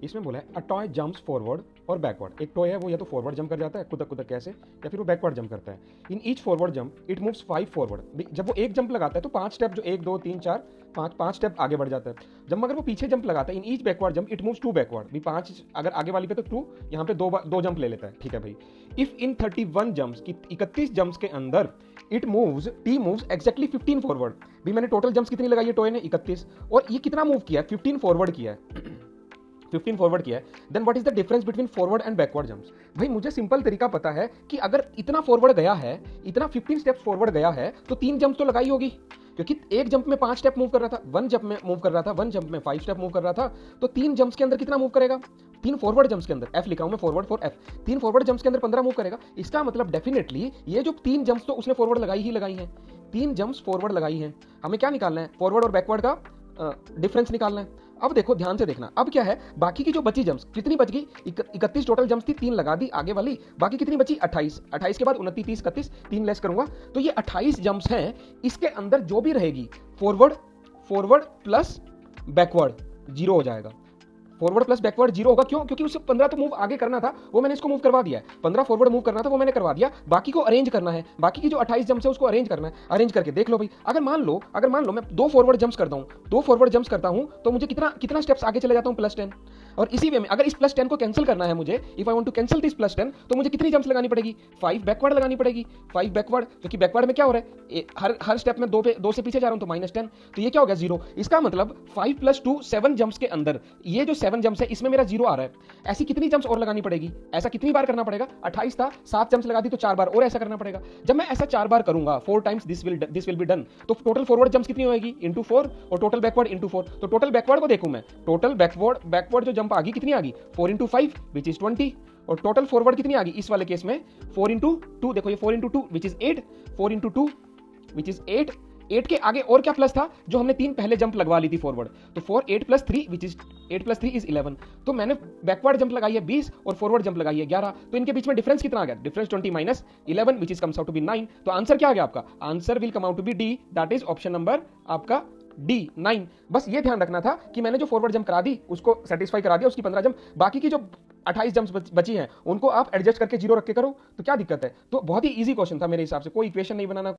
इसमें बोला है अ टॉय जंप्स फॉरवर्ड और बैकवर्ड। एक टॉय है वो या तो फॉरवर्ड जंप कर जाता है कुदक कुदक कैसे, या फिर वो बैकवर्ड जंप करता है। In each forward jump it moves 5 forward. जब वो एक जंप लगाता है तो 5 स्टेप, जो 1 2 3 4 5 स्टेप आगे बढ़ जाता है। जब मगर वो पीछे जंप लगाता है in each backward jump it moves 2 backward. भी 5 अगर आगे वाली पे तो 2, यहाँ पे दो जंप ले लेता है। ठीक है भाई। इफ इन 31 जंप्स की 31 जंप्स के अंदर टी मूव्स एग्जैक्टली 15 फॉरवर्ड। भी मैंने टोटल जंप्स कितनी लगाई है टॉय ने 31, और ये कितना मूव किया है 15 फॉरवर्ड किया है 15 फॉरवर्ड किया है। Then what is the difference between forward and backward jumps. भाई मुझे सिंपल तरीका पता है कि अगर इतना फॉरवर्ड गया है, इतना 15 स्टेप्स फॉरवर्ड गया है, तो 3 जंप तो लगाई होगी, क्योंकि एक जंप में 5 स्टेप मूव कर रहा था, वन जंप में मूव कर रहा था, वन जंप में 5 स्टेप मूव कर रहा था, तो 3 जंप्स के अंदर कितना मूव करेगा, 3 फॉरवर्ड जंप्स के अंदर, एफ लिखा हूं मैं forward for F, 3 forward jumps के अंदर 15 मूव करेगा। इसका मतलब डेफिनेटली ये जो 3 जंप्स तो उसने फॉरवर्ड लगाई ही लगाई हैं, 3 जंप्स फॉरवर्ड लगाई हैं। हमें क्या निकालना है, फॉरवर्ड और बैकवर्ड का डिफरेंस निकालना है। अब देखो ध्यान से देखना, अब क्या है, बाकी की जो बची जंप्स कितनी बच गई, 31 टोटल जंप्स थी, 3 लगा दी आगे वाली, बाकी कितनी बची 28, 28 के बाद 29 30 31, 3 लेस करूंगा तो ये 28 जंप्स हैं। इसके अंदर जो भी रहेगी फॉरवर्ड प्लस बैकवर्ड 0 हो जाएगा। फॉरवर्ड प्लस बैकवर्ड 0 होगा, क्यों, क्योंकि उसे 15 तो मूव आगे करना था, वो मैंने इसको मूव करवा दिया है। 15 फॉरवर्ड मूव करना था, वो मैंने करवा दिया, बाकी को अरेंज करना है, बाकी की जो 28 जंप्स है उसको अरेंज करना है। अरेंज करके देख लो भाई, अगर मान लो मैं 2 फॉरवर्ड जंप्स करता हूं, 2 फॉरवर्ड जंप्स करता हूं तो मुझे कितना स्टेप्स आगे चले जाता हूं, +10। और इसी वे में अगर इस +10 को कैंसिल करना है मुझे, if I want to cancel this +10, तो मुझे कितनी जंप्स लगानी पड़ेगी, 5 बैकवर्ड लगानी पड़ेगी, 5 बैकवर्ड, क्योंकि बैकवर्ड में क्या हो रहा है, हर स्टेप में 2 से पीछे जा रहा हूं तो -10, तो ये क्या हो गया 0। इसका मतलब 5 + 2 7 जंप्स के अंदर ये जो 7 जंप्स है इसमें मेरा 0 आ रहा है। ऐसी कितनी जंप्स और लगानी पड़ेगी, ऐसा कितनी बार करना पड़ेगा, 28 था, 7 जंप्स लगा दी तो 4 बार और ऐसा करना पड़ेगा। जब मैं ऐसा 4 बार करूंगा, 4 times this will be done, तो टोटल फॉरवर्ड जंप्स कितनी होगी, × 4, और टोटल बैकवर्ड × 4। तो टोटल बैकवर्ड को देखूं मैं, टोटल बैकवर्ड जो जंप आ गई कितनी आ गई, 4 × 5 विच इज 20, और टोटल फॉरवर्ड कितनी आ गई इस वाले केस में, 4 × 2, देखो ये 4 × 2 विच इज 8, 4 × 2 विच इज 8, 8 के आगे और क्या प्लस था, जो हमने 3 पहले जंप लगवा ली थी फॉरवर्ड, तो 8 + 3 विच इज 8 + 3 इज 11। तो मैंने बैकवर्ड जंप लगाई है 20 और फॉरवर्ड जंप लगाई है 11, तो इनके बीच में डिफरेंस कितना आ गया, difference 20 - 11 which is comes out to be 9। तो आंसर क्या आ गया आपका, answer will come out to be D, that is option number आपका डी 9। बस ये ध्यान रखना था कि मैंने जो फॉरवर्ड जंप करा दी उसको सेटिस्फाई करा दिया, उसकी 15 जंप, बाकी की जो 28 जंप्स बची हैं उनको आप एडजस्ट करके 0 रख के करो, तो क्या दिक्कत है। तो बहुत ही इजी क्वेश्चन था मेरे हिसाब से, कोई इक्वेशन नहीं बनाना।